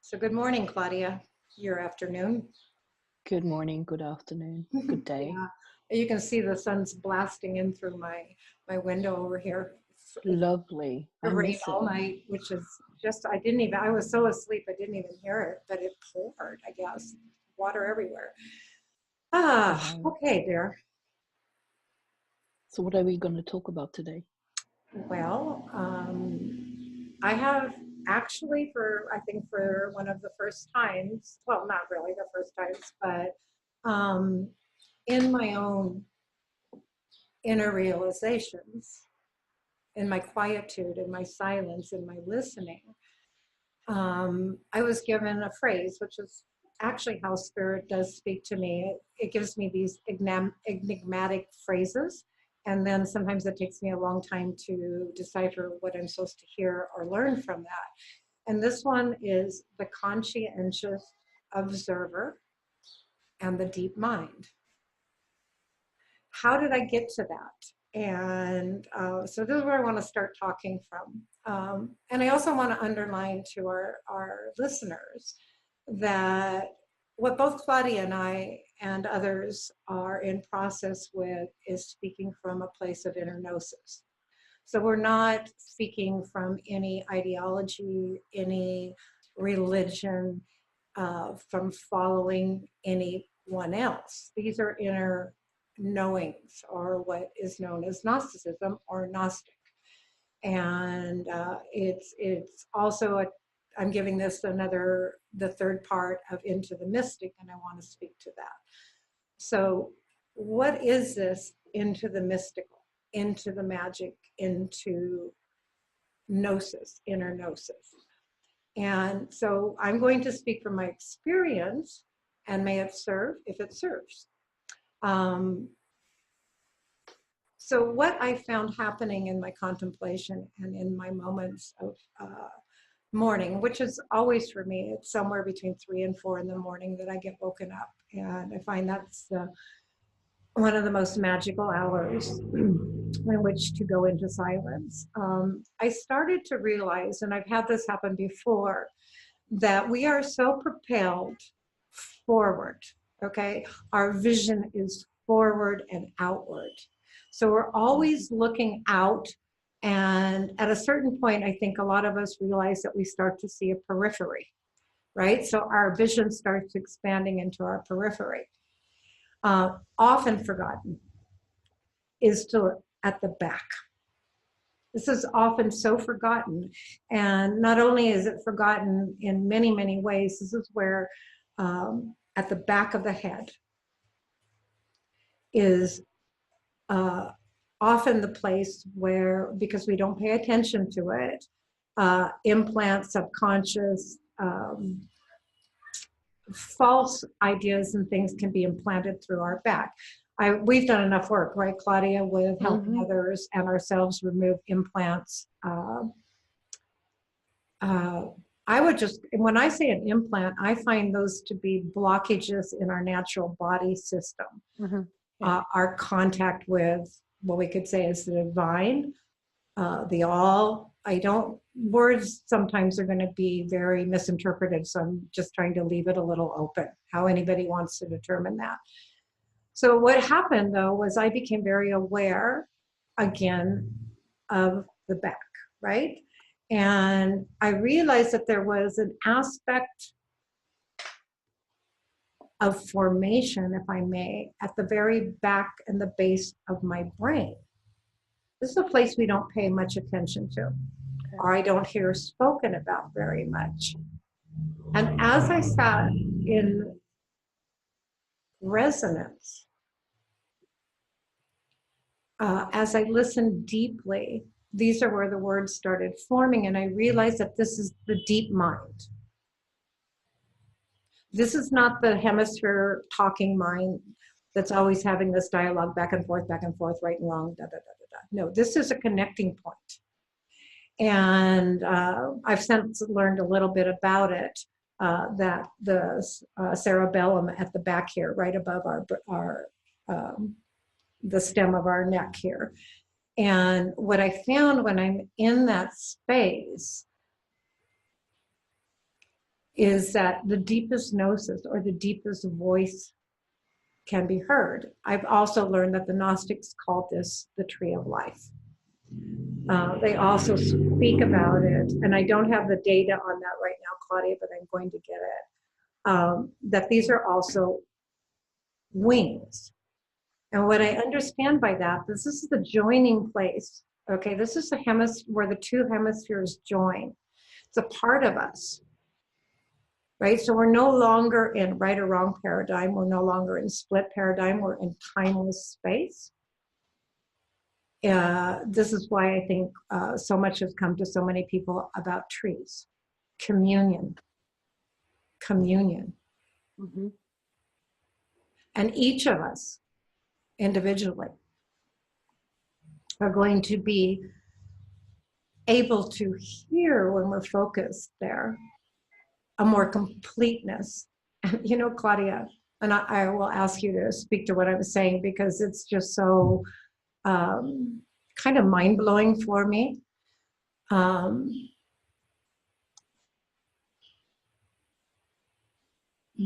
So good morning, Claudia. Your afternoon. Good morning, good afternoon, good day. Yeah. You can see the sun's blasting in through my window over here. It's Lovely. I rained miss all it. night, which is just, I was so asleep, I didn't even hear it, but it poured, I guess. Water everywhere. Okay, dear. So what are we going to talk about today? Well, I have actually I think for one of the first times, well, not really the first times, but in my own inner realizations, in my quietude, in my silence, in my listening, I was given a phrase, which is actually how Spirit does speak to me. It gives me these enigmatic phrases, and then sometimes it takes me a long time to decipher what I'm supposed to hear or learn from that. And this one is the conscientious observer and the deep mind. How did I get to that? And so this is where I want to start talking from. And I also want to underline to our listeners that what both Claudia and I and others are in process with is speaking from a place of inner gnosis. So we're not speaking from any ideology, any religion, from following anyone else. These are inner knowings, or what is known as Gnosticism or Gnostic. And it's also I'm giving this the third part of Into the Mystic, and I want to speak to that. So what is this into the mystical, into the magic, into gnosis, inner gnosis? And so I'm going to speak from my experience, and may it serve if it serves. So what I found happening in my contemplation and in my moments of morning, which is always for me, it's somewhere between 3 and 4 in the morning that I get woken up. And I find that's one of the most magical hours in which to go into silence. I started to realize, and I've had this happen before, that we are so propelled forward, okay? Our vision is forward and outward. So we're always looking out, and at a certain point, I think a lot of us realize that we start to see a periphery, right? So our vision starts expanding into our periphery. Often forgotten is to look at the back. This is often so forgotten, and not only is it forgotten in many, many ways, this is where at the back of the head is often the place where, because we don't pay attention to it, implants, subconscious, false ideas and things can be implanted through our back. We've done enough work, right, Claudia, with helping others and ourselves remove implants. I would just, when I say an implant, I find those to be blockages in our natural body system. Our contact with what we could say is the divine, the all. Words sometimes are going to be very misinterpreted, so I'm just trying to leave it a little open, how anybody wants to determine that. So what happened, though, was I became very aware again of the back, right? And I realized that there was an aspect of formation, if I may, at the very back and the base of my brain. This is a place we don't pay much attention to, or I don't hear spoken about very much. And as I sat in resonance, as I listened deeply, these are where the words started forming, and I realized that this is the deep mind. This is not the hemisphere talking mind that's always having this dialogue back and forth, right and wrong, da, da, da, da, da. No, this is a connecting point. And I've since learned a little bit about it, that the cerebellum at the back here, right above the stem of our neck here. And what I found when I'm in that space is that the deepest gnosis, or the deepest voice, can be heard. I've also learned that the Gnostics called this the tree of life. They also speak about it, and I don't have the data on that right now, Claudia, but I'm going to get it, that these are also wings. And what I understand by that, this is the joining place. Okay, this is the hemisphere where the two hemispheres join. It's a part of us, right? So we're no longer in right or wrong paradigm. We're no longer in split paradigm. We're in timeless space. This is why I think so much has come to so many people about trees. Communion. Mm-hmm. And each of us individually are going to be able to hear, when we're focused there, a more completeness. And you know, Claudia, and I will ask you to speak to what I was saying, because it's just so kind of mind-blowing for me.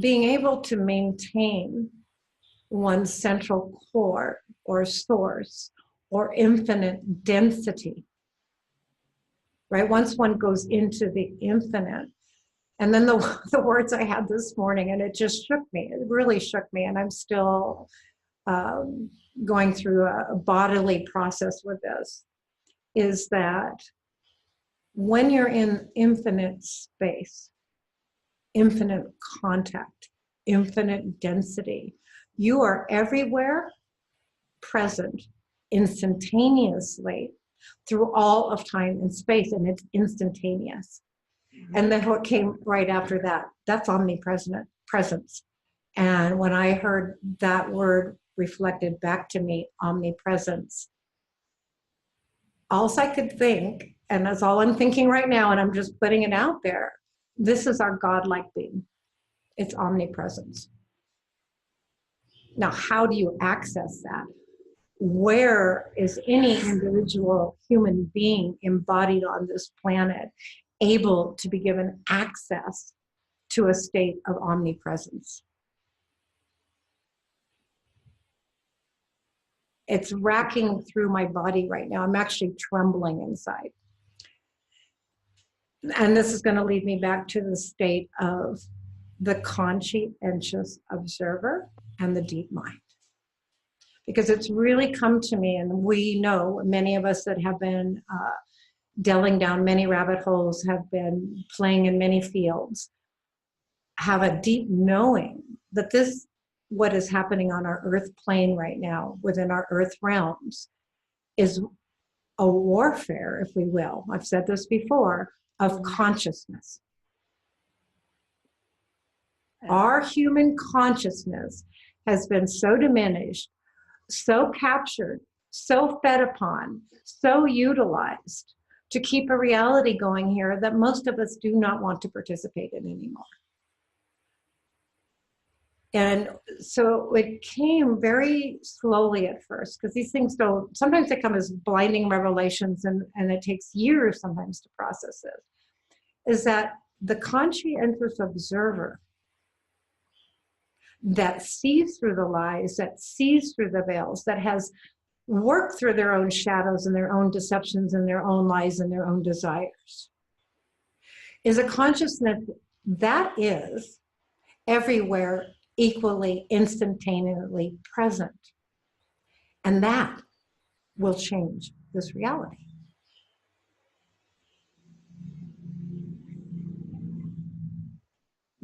Being able to maintain one's central core or source or infinite density, right? Once one goes into the infinite, and then the words I had this morning, and it just shook me. It really shook me, and I'm still going through a bodily process with this, is that when you're in infinite space, infinite contact, infinite density, you are everywhere present instantaneously through all of time and space, and it's instantaneous. And then what came right after that, that's omnipresence. And when I heard that word reflected back to me, omnipresence, all I could think, and that's all I'm thinking right now, and I'm just putting it out there, this is our godlike being. It's omnipresence. Now, how do you access that? Where is any individual human being embodied on this planet able to be given access to a state of omnipresence? It's racking through my body right now. I'm actually trembling inside. And this is going to lead me back to the state of the conscientious observer and the deep mind. Because it's really come to me, and we know, many of us that have been delving down many rabbit holes, have been playing in many fields, have a deep knowing that this, what is happening on our earth plane right now, within our earth realms, is a warfare, if we will. I've said this before, of consciousness. Our human consciousness has been so diminished, so captured, so fed upon, so utilized to keep a reality going here that most of us do not want to participate in anymore. And so it came very slowly at first, because these things don't, sometimes they come as blinding revelations, and it takes years sometimes to process it, is that the conscientious observer that sees through the lies, that sees through the veils, that has work through their own shadows and their own deceptions and their own lies and their own desires, is a consciousness that is everywhere, equally, instantaneously present. And that will change this reality.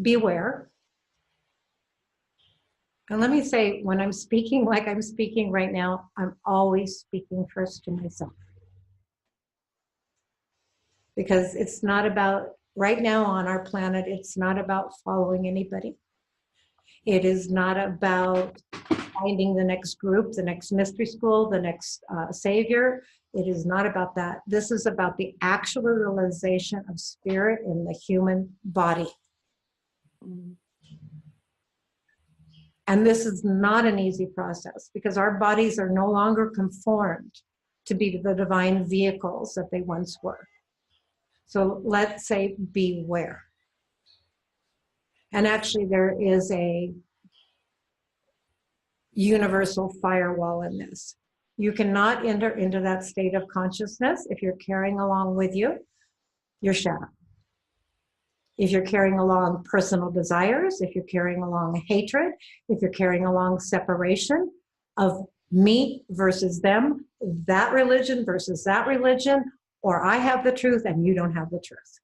Beware. And let me say, when I'm speaking like I'm speaking right now, I'm always speaking first to myself. Because it's not about, right now on our planet, it's not about following anybody. It is not about finding the next group, the next mystery school, the next savior. It is not about that. This is about the actual realization of spirit in the human body. And this is not an easy process because our bodies are no longer conformed to be the divine vehicles that they once were. So let's say beware. And actually there is a universal firewall in this. You cannot enter into that state of consciousness if you're carrying along with you your shadow. If you're carrying along personal desires, if you're carrying along hatred, if you're carrying along separation of me versus them, that religion versus that religion, or I have the truth and you don't have the truth.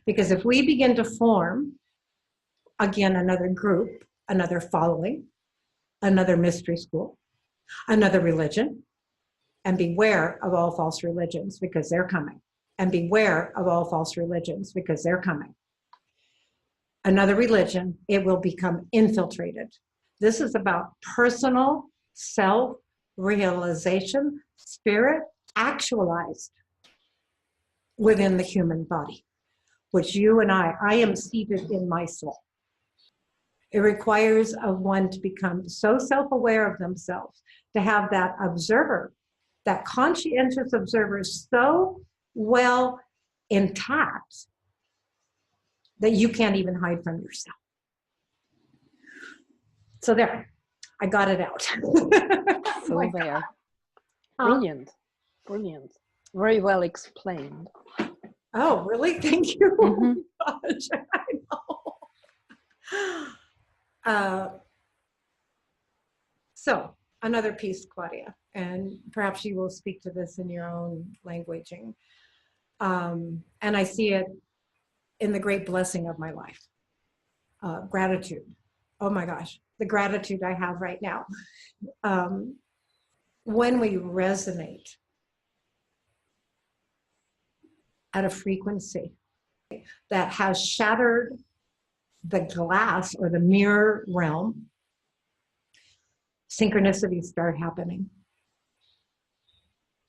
Because if we begin to form, again, another group, another following, another mystery school, another religion, and beware of all false religions because they're coming. And beware of all false religions because they're coming. Another religion, it will become infiltrated. This is about personal self-realization, spirit actualized within the human body, which you and I am seated in my soul. It requires of one to become so self-aware of themselves, to have that observer, that conscientious observer so well intact that you can't even hide from yourself. So there, I got it out. So there. Brilliant, brilliant. Very well explained. Oh, really? Thank you. Mm-hmm. Oh my gosh, I know. So another piece, Claudia, and perhaps you will speak to this in your own languaging. And I see it in the great blessing of my life, gratitude. Oh my gosh, the gratitude I have right now. When we resonate at a frequency that has shattered the glass or the mirror realm, synchronicities start happening.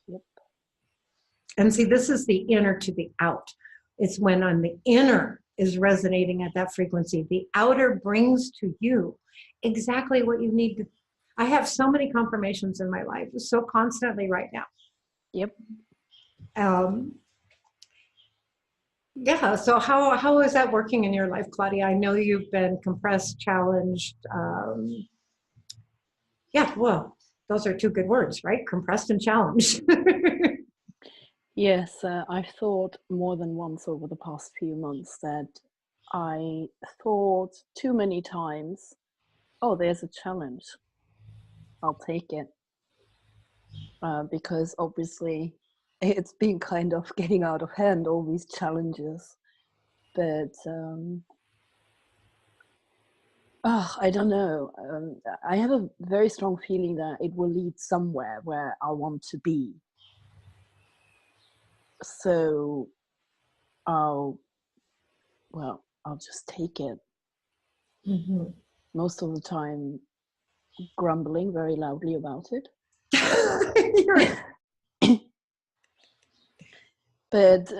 Yep. And see, this is the inner to the out. It's when on the inner is resonating at that frequency, the outer brings to you exactly what you need to. I have so many confirmations in my life, so constantly right now. Yep. Yeah, so how is that working in your life, Claudia? I know you've been compressed, challenged. Yeah, well, those are two good words, right? Compressed and challenged. Yes, I've thought more than once over the past few months that I thought too many times, oh, there's a challenge. I'll take it. Because obviously it's been kind of getting out of hand, all these challenges. But I don't know. I have a very strong feeling that it will lead somewhere where I want to be. So I'll just take it. Mm-hmm. Most of the time grumbling very loudly about it. But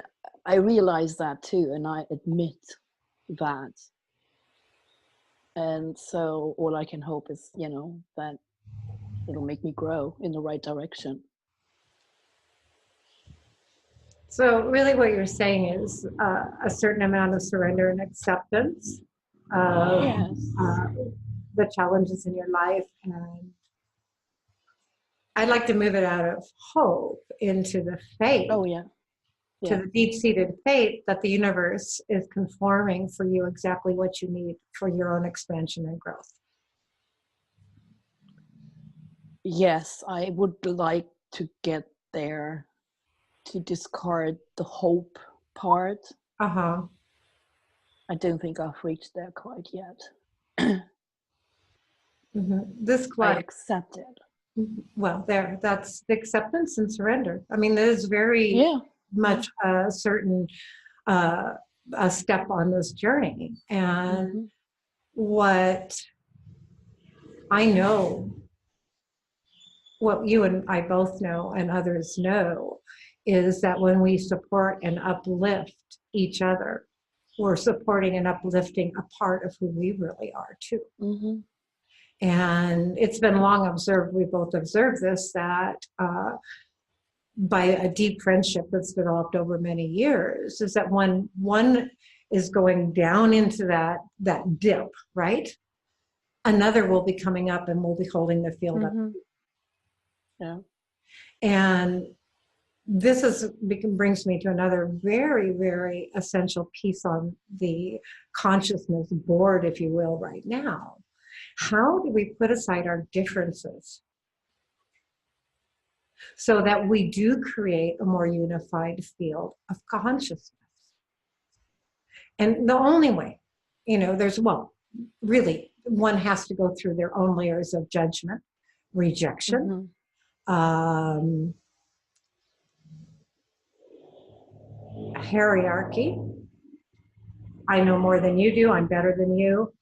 I realize that too, and I admit that. And so all I can hope is, that it'll make me grow in the right direction. So really what you're saying is a certain amount of surrender and acceptance of Yes. the challenges in your life, and I'd like to move it out of hope into the faith, Oh yeah. to Yeah. the deep-seated faith that the universe is conforming for you exactly what you need for your own expansion and growth. Yes, I would like to get there, to discard the hope part. Uh-huh. I don't think I've reached there quite yet. This I Claudia, accept it. well, there, that's the acceptance and surrender. I mean, that is very much a certain a step on this journey. And what I know, what you and I both know and others know, is that when we support and uplift each other, we're supporting and uplifting a part of who we really are too. And it's been long observed, we both observed this, that by a deep friendship that's developed over many years, is that when one is going down into that dip, right? Another will be coming up and will be holding the field up. Yeah. And this brings me to another very, very essential piece on the consciousness board, if you will, right now. How do we put aside our differences so that we do create a more unified field of consciousness? And the only way, there's, well, really, one has to go through their own layers of judgment, rejection, hierarchy. I know more than you do. I'm better than you.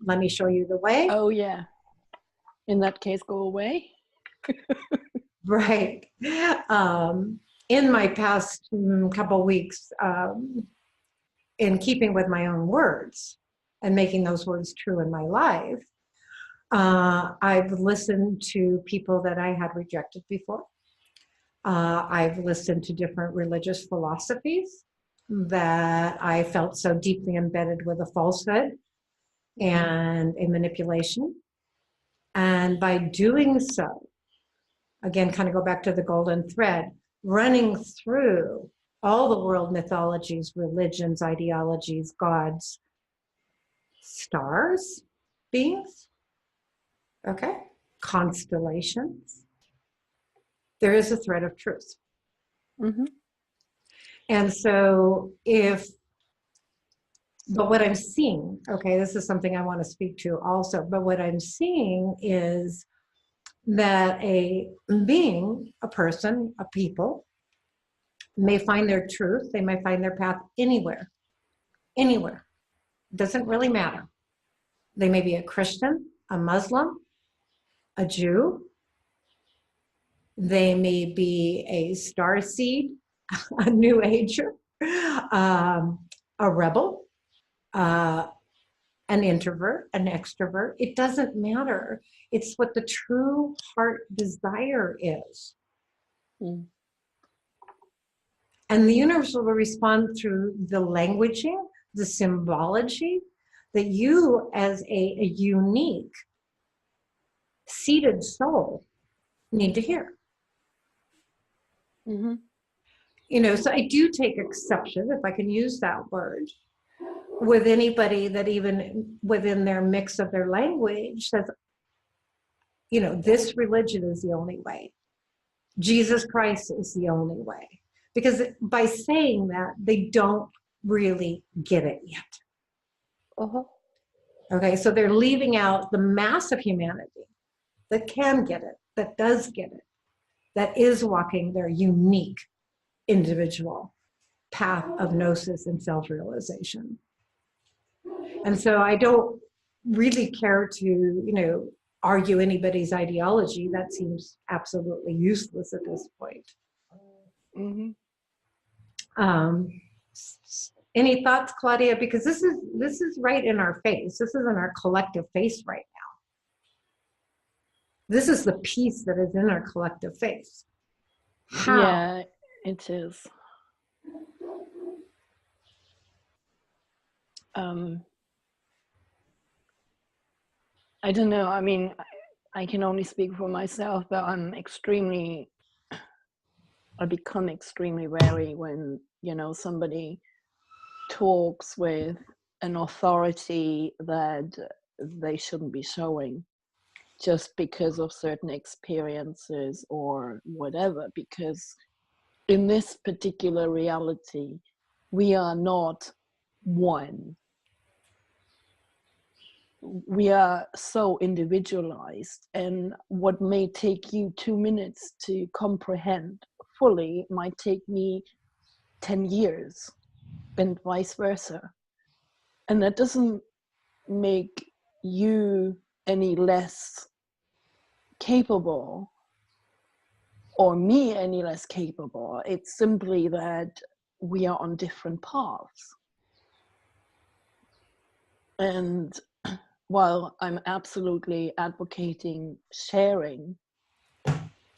Let me show you the way. Oh yeah. In that case, go away. Right. In my past couple weeks, in keeping with my own words and making those words true in my life, I've listened to people that I had rejected before. I've listened to different religious philosophies that I felt so deeply embedded with a falsehood and a manipulation. And by doing so, again, kind of go back to the golden thread, running through all the world mythologies, religions, ideologies, gods, stars, beings, okay, constellations, there is a thread of truth. And so but what I'm seeing, okay, this is something I want to speak to also, but what I'm seeing is that a being, a person, a people, may find their truth, they may find their path anywhere. Doesn't really matter. They may be a Christian, a Muslim, a Jew. They may be a starseed, a New Ager, a rebel, an introvert, an extrovert. It doesn't matter. It's what the true heart desire is. And the universe will respond through the languaging, the symbology that you as a unique seated soul need to hear. So I do take exception, if I can use that word, with anybody that even within their mix of their language says, this religion is the only way. Jesus Christ is the only way. Because by saying that, they don't really get it yet. Okay, so they're leaving out the mass of humanity that can get it, that does get it, that is walking their unique individual path of gnosis and self-realization. And so I don't really care to, argue anybody's ideology. That seems absolutely useless at this point. Any thoughts, Claudia? Because this is right in our face. This is in our collective face right now. This is the piece that is in our collective face. How? Yeah, it is. I don't know. I mean, I can only speak for myself, but I become extremely wary when, somebody talks with an authority that they shouldn't be showing just because of certain experiences or whatever, because in this particular reality, we are not one. We are so individualized, and what may take you 2 minutes to comprehend fully might take me 10 years, and vice versa. And that doesn't make you any less capable or me any less capable. It's simply that we are on different paths. And while I'm absolutely advocating sharing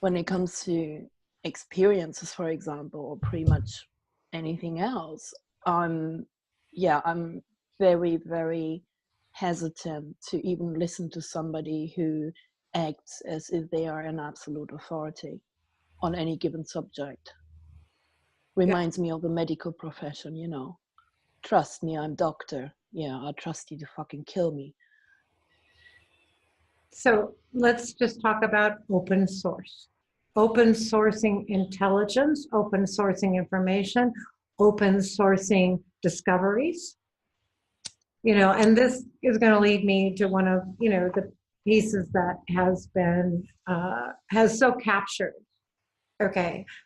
when it comes to experiences, for example, or pretty much anything else, I'm very, very hesitant to even listen to somebody who acts as if they are an absolute authority on any given subject. Reminds me of the medical profession, Trust me, I'm doctor. Yeah, I trust you to fucking kill me. So let's just talk about open source. Open sourcing intelligence, open sourcing information, open sourcing discoveries. And this is going to lead me to one of, the pieces that has so captured,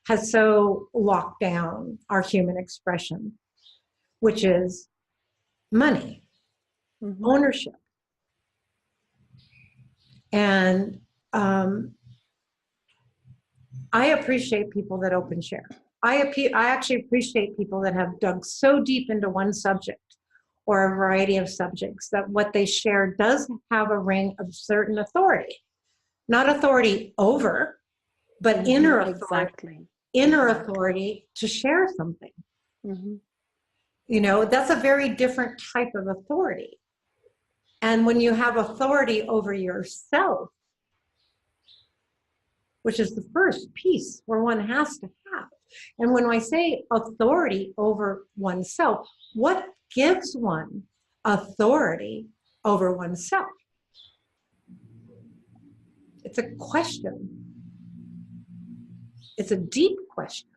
has so locked down our human expression, which is money, ownership. And I appreciate people that open share. I actually appreciate people that have dug so deep into one subject or a variety of subjects that what they share does have a ring of certain authority. Not authority over, but inner authority. Inner authority to share something. That's a very different type of authority. And when you have authority over yourself, which is the first piece where one has to have. And when I say authority over oneself, what gives one authority over oneself? It's a question. It's a deep question.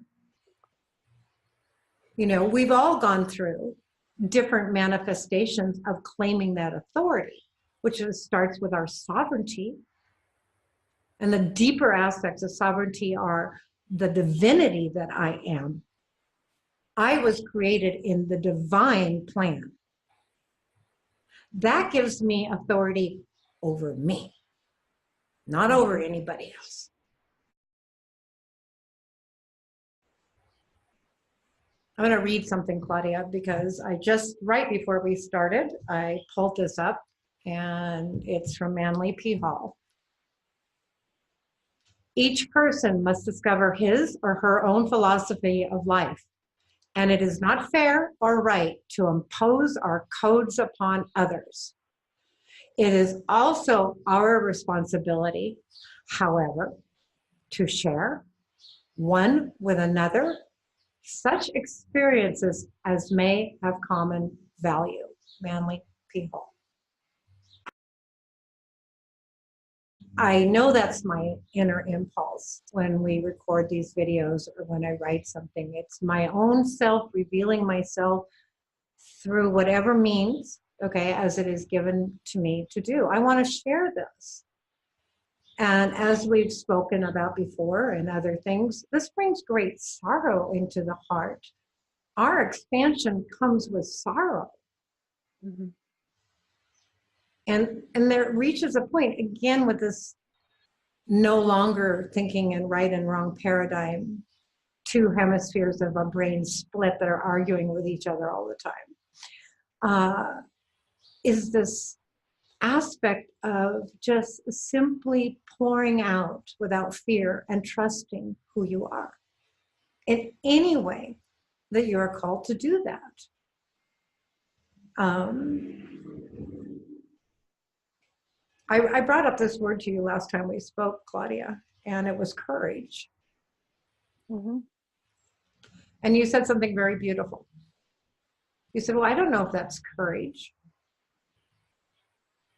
We've all gone through different manifestations of claiming that authority, which starts with our sovereignty. And the deeper aspects of sovereignty are the divinity that I am. I was created in the divine plan. That gives me authority over me, not over anybody else. I'm going to read something, Claudia, because right before we started, I pulled this up, and it's from Manly P. Hall. Each person must discover his or her own philosophy of life, and it is not fair or right to impose our codes upon others. It is also our responsibility, however, to share one with another such experiences as may have common value. Manly people. I know that's my inner impulse when we record these videos or when I write something. It's my own self revealing myself through whatever means, as it is given to me to do. I want to share this. And as we've spoken about before and other things, this brings great sorrow into the heart. Our expansion comes with sorrow. And there reaches a point, again, with this no longer thinking in right and wrong paradigm, two hemispheres of a brain split that are arguing with each other all the time, is this aspect of just simply pouring out without fear and trusting who you are in any way that you are called to do that. I brought up this word to you last time we spoke, Claudia, and it was courage. Mm-hmm. And you said something very beautiful. You said, well, I don't know if that's courage.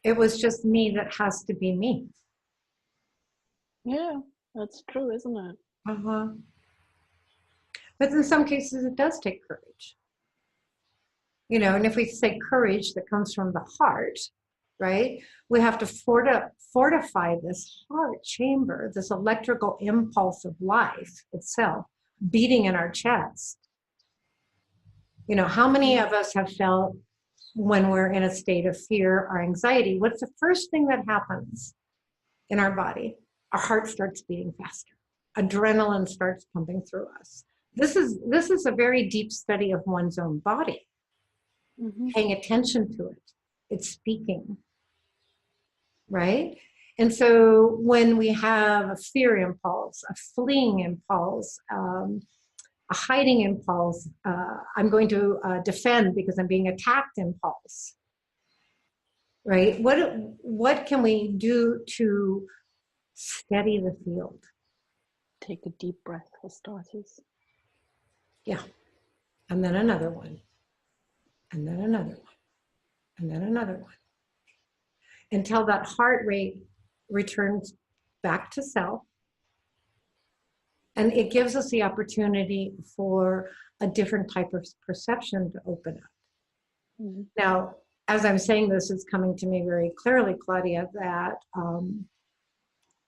It was just me that has to be me. Yeah, that's true, isn't it? Uh-huh. But in some cases, it does take courage. You know, and if we say courage that comes from the heart, right, we have to fortify this heart chamber, this electrical impulse of life itself beating in our chest. You know, how many of us have felt when we're in a state of fear or anxiety, what's the first thing that happens in our body? Our heart starts beating faster. Adrenaline starts pumping through us. This is a very deep study of one's own body. Mm-hmm. Paying attention to it. It's speaking, right? And so when we have a fear impulse, a fleeing impulse, a hiding impulse, I'm going to defend because I'm being attacked impulse, right? What can we do to steady the field? Take a deep breath for starters. Yeah. And then another one. And then another one. And then another one. Until that heart rate returns back to self. And it gives us the opportunity for a different type of perception to open up. Mm-hmm. Now, as I'm saying this, it's coming to me very clearly, Claudia, that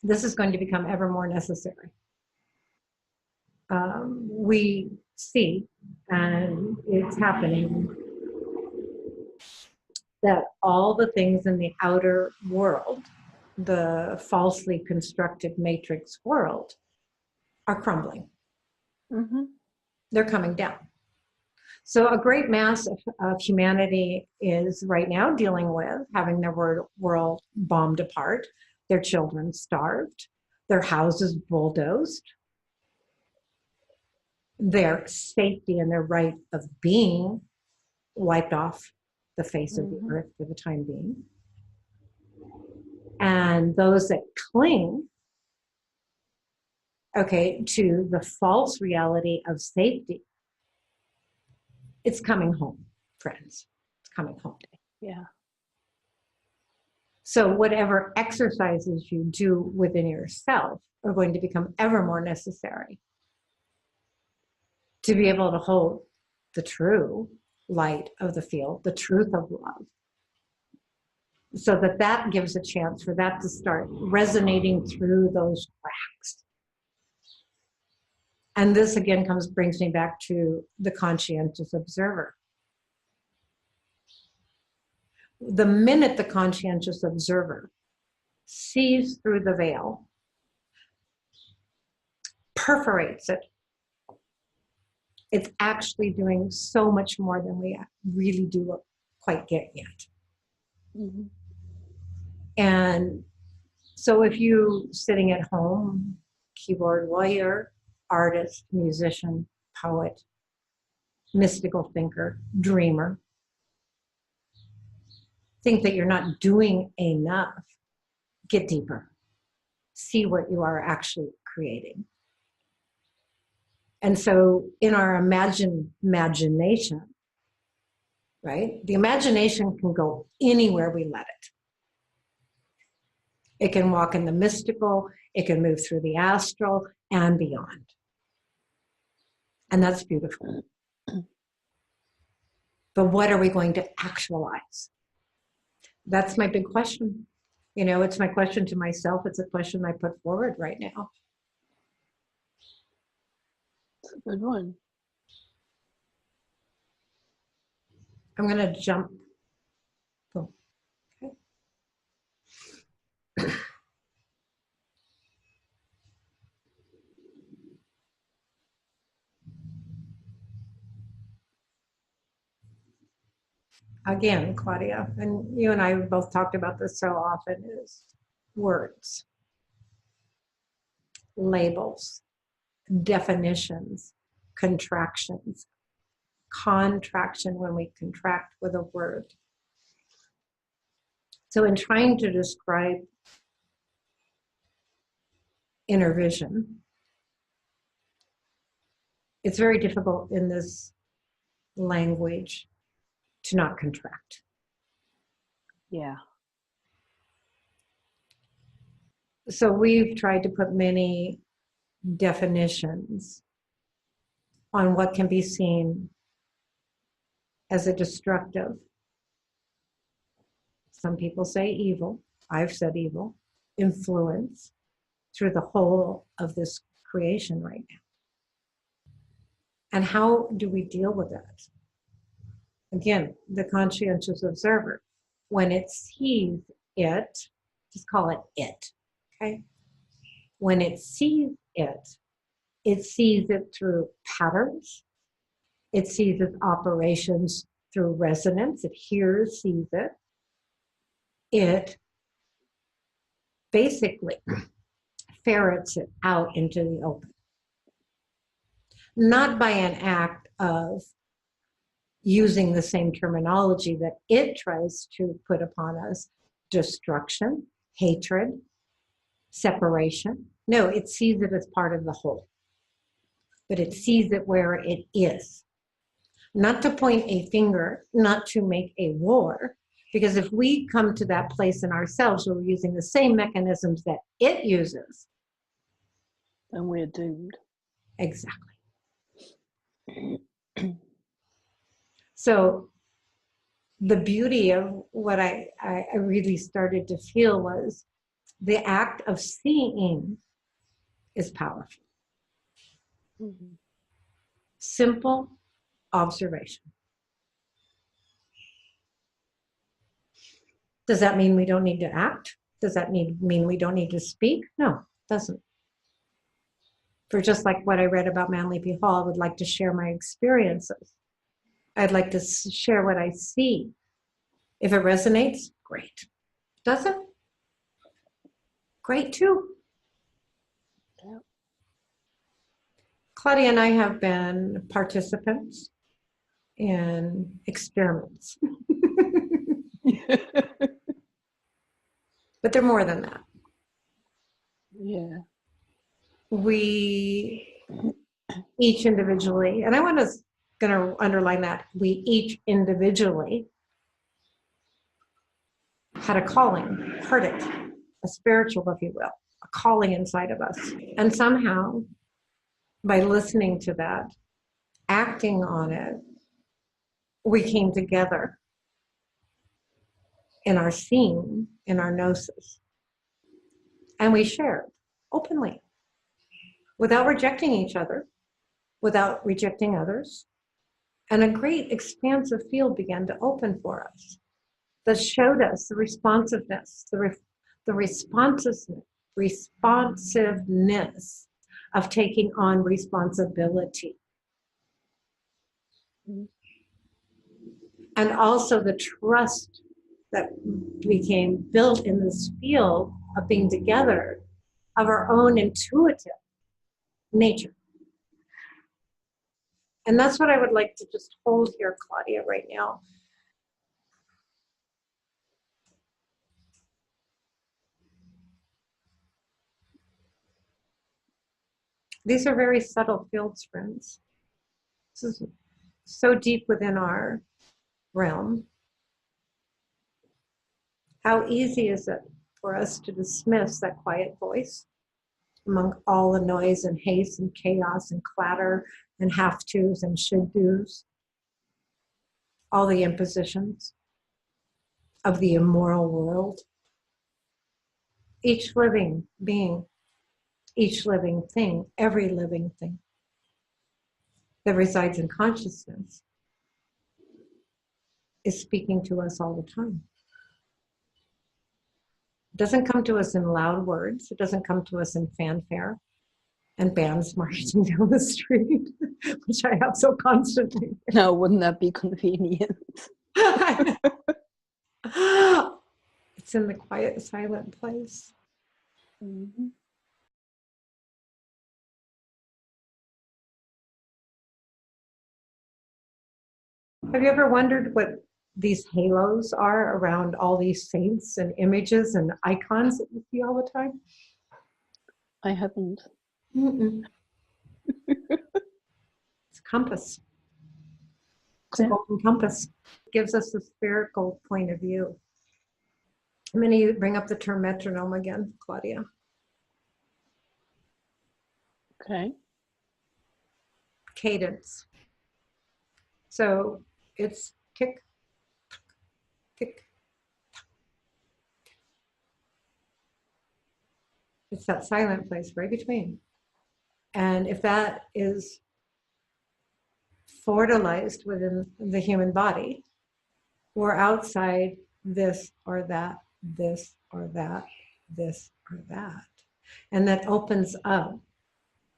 this is going to become ever more necessary. We see, and it's happening, that all the things in the outer world, the falsely constructed matrix world, are crumbling. Mm-hmm. They're coming down. So a great mass of humanity is right now dealing with having their world bombed apart, their children starved, their houses bulldozed, their safety and their right of being wiped off the face of the earth for the time being. And those that cling, okay, to the false reality of safety, it's coming home, friends. It's coming home. Yeah. So whatever exercises you do within yourself are going to become ever more necessary to be able to hold the true light of the field, the truth of love, so that that gives a chance for that to start resonating through those cracks. And this again brings me back to the conscientious observer. The minute the conscientious observer sees through the veil, perforates it, it's actually doing so much more than we really do quite get yet. Mm-hmm. And so if you sitting at home, keyboard warrior, artist, musician, poet, mystical thinker, dreamer, think that you're not doing enough, get deeper. See what you are actually creating. And so in our imagination, right? The imagination can go anywhere we let it. It can walk in the mystical, it can move through the astral and beyond. And that's beautiful. But what are we going to actualize? That's my big question. You know, it's my question to myself. It's a question I put forward right now. It's a good one. I'm going to jump. Oh, okay. Again, Claudia, and you and I have both talked about this so often, is words, labels, definitions, contractions, contraction when we contract with a word. So in trying to describe inner vision, it's very difficult in this language to not contract. Yeah. So we've tried to put many definitions on what can be seen as a destructive. Some people say evil. I've said evil. Influence through the whole of this creation right now. And how do we deal with that? Again, the conscientious observer, when it sees it, just call it it, okay? When it sees it sees it through patterns. It sees its operations through resonance. It hears, sees it. It basically ferrets it out into the open. Not by an act of using the same terminology that it tries to put upon us, destruction, hatred, separation. No, it sees it as part of the whole. But it sees it where it is. Not to point a finger, not to make a war, because if we come to that place in ourselves where we're using the same mechanisms that it uses, then we're doomed. Exactly. So the beauty of what I really started to feel was the act of seeing is powerful. Mm-hmm. Simple observation. Does that mean we don't need to act? Does that mean we don't need to speak? No, it doesn't. For just like what I read about Manly P. Hall, I would like to share my experiences. I'd like to share what I see. If it resonates, great. Doesn't? Great too. Yeah. Claudia and I have been participants in experiments. But they're more than that. Yeah. We each individually, and I want to underline that, we each individually had a calling, heard it, a spiritual, if you will, a calling inside of us. And somehow, by listening to that, acting on it, we came together in our seeing, in our gnosis. And we shared openly, without rejecting each other, without rejecting others. And a great expansive field began to open for us that showed us the responsiveness, the responsiveness of taking on responsibility. Mm-hmm. And also the trust that became built in this field of being together, of our own intuitive nature. And that's what I would like to just hold here, Claudia, right now. These are very subtle fields, friends. This is so deep within our realm. How easy is it for us to dismiss that quiet voice among all the noise and haste and chaos and clatter and have-tos and should-dos, all the impositions of the immoral world. Each living being, each living thing, every living thing that resides in consciousness is speaking to us all the time. It doesn't come to us in loud words. It doesn't come to us in fanfare and bands marching down the street, which I have so constantly. No, wouldn't that be convenient? It's in the quiet, silent place. Mm-hmm. Have you ever wondered what these halos are around all these saints and images and icons that you see all the time? I haven't. Mm-mm. It's a compass. It's a Okay. golden compass. It gives us a spherical point of view. I'm going to bring up the term metronome again, Claudia. Okay. Cadence. So it's tick, tick. It's that silent place right between. And if that is fertilized within the human body, we're outside this or that, this or that, this or that. And that opens up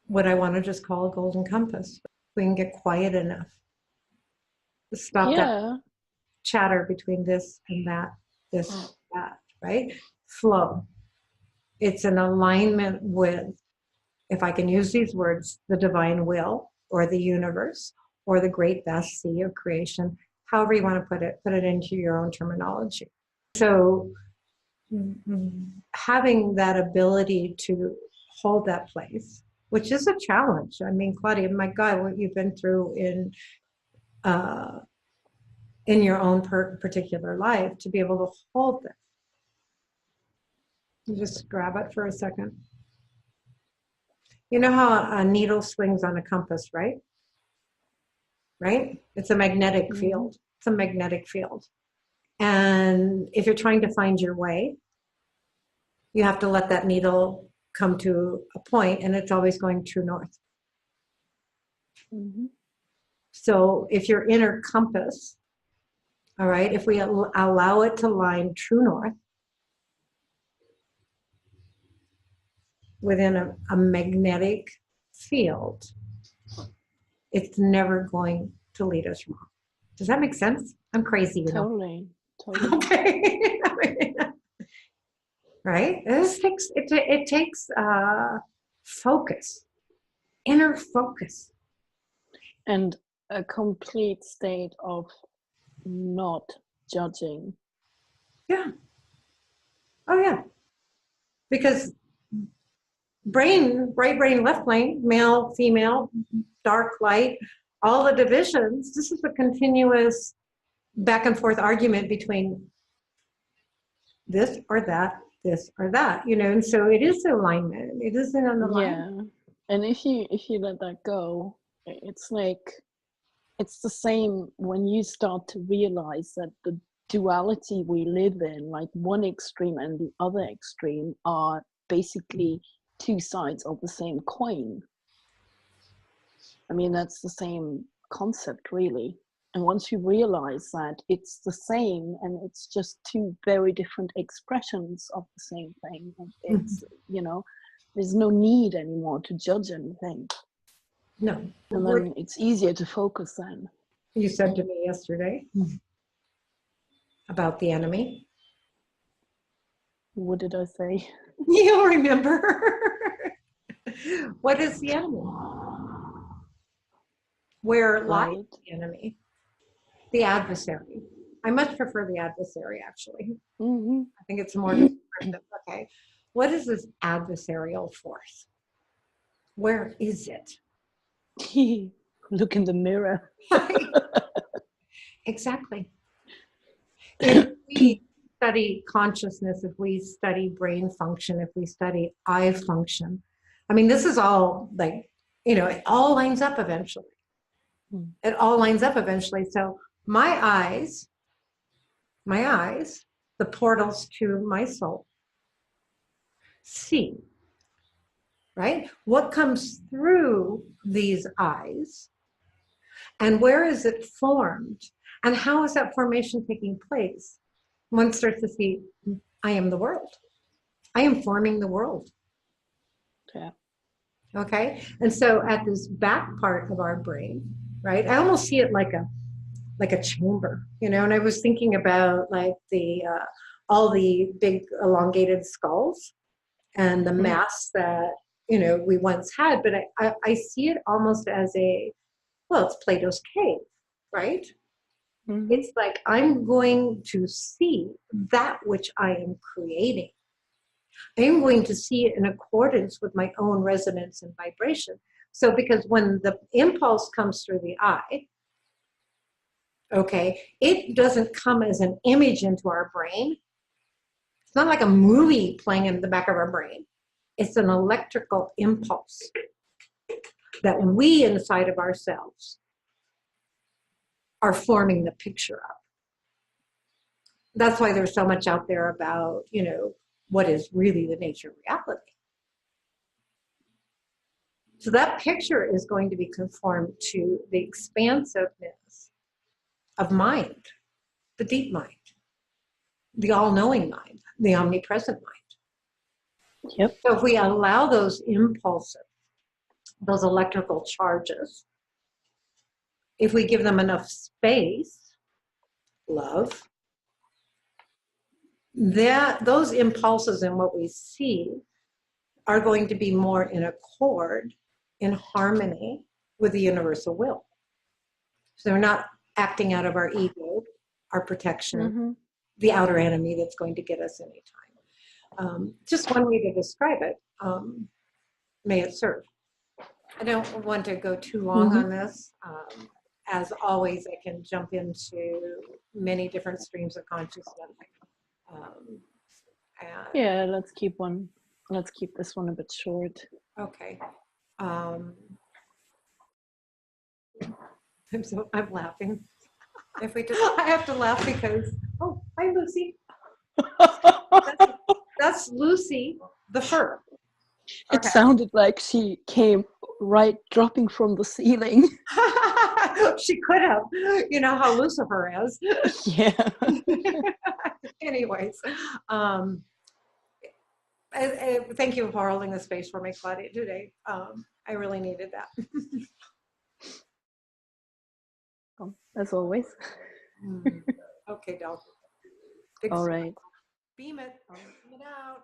what I want to just call a golden compass. We can get quiet enough to stop that Yeah. chatter between this and that, this, that, right? Flow. It's an alignment with, if I can use these words, the divine will or the universe or the great vast sea of creation, however you want to put it into your own terminology. So having that ability to hold that place, which is a challenge. I mean, Claudia, my God, what you've been through in your own particular life to be able to hold this. You just grab it for a second. You know how a needle swings on a compass, right? Right? It's a magnetic field. It's a magnetic field. And if you're trying to find your way, you have to let that needle come to a point, and it's always going true north. Mm-hmm. So if your inner compass, all right, if we allow it to line true north within a magnetic field, it's never going to lead us wrong. Does that make sense? I'm crazy, you know. Totally. Totally. Okay. Right? It takes focus, inner focus. And a complete state of not judging. Yeah. Oh yeah. Because brain, right brain, left brain, male, female, dark, light, all the divisions, this is a continuous back and forth argument between this or that, you know, and so it is alignment. It isn't an alignment. Yeah. And if you let that go, it's like, it's the same when you start to realize that the duality we live in, like one extreme and the other extreme, are basically two sides of the same coin. I mean, that's the same concept, really. And once you realize that it's the same and it's just two very different expressions of the same thing, it's, you know, there's no need anymore to judge anything. No. And then it's easier to focus then. You said to me yesterday about the enemy. What did I say? You'll remember. What is the enemy? Where lies the enemy? The adversary. I much prefer the adversary, actually. Mm-hmm. I think it's more descriptive. Okay. What is this adversarial force? Where is it? Look in the mirror. Exactly. If we study consciousness, if we study brain function, if we study eye function, I mean, this is all like, you know, it all lines up eventually. It all lines up eventually. So my eyes, the portals to my soul, see, right? What comes through these eyes and where is it formed? And how is that formation taking place? One starts to see, I am the world. I am forming the world. Yeah. Okay. And so at this back part of our brain, right? I almost see it like a chamber, you know, and I was thinking about like all the big elongated skulls and the masks that, you know, we once had, but I see it almost as well, it's Plato's cave, right? Mhm. It's like I'm going to see that which I am creating. I am going to see it in accordance with my own resonance and vibration. So, because when the impulse comes through the eye, okay, it doesn't come as an image into our brain. It's not like a movie playing in the back of our brain. It's an electrical impulse that we inside of ourselves are forming the picture of. That's why there's so much out there about, what is really the nature of reality. So that picture is going to be conformed to the expansiveness of mind, the deep mind, the all-knowing mind, the omnipresent mind. Yep. So if we allow those impulses, those electrical charges, if we give them enough space, love, those impulses and what we see are going to be more in accord, in harmony with the universal will. So they're not acting out of our ego, our protection, the outer enemy that's going to get us anytime. Just one way to describe it, may it serve. I don't want to go too long on this. As always, I can jump into many different streams of consciousness. Yeah, let's keep this one a bit short. Okay. I'm laughing. If we just, I have to laugh because, oh, hi, Lucy. That's Lucy, the fur. It sounded like she came dropping from the ceiling. She could have. You know how Lucifer is. Yeah. Anyways, thank you for holding the space for me, Claudia, today. I really needed that. As always. Okay, Del. All right. Beam it. Beam it out.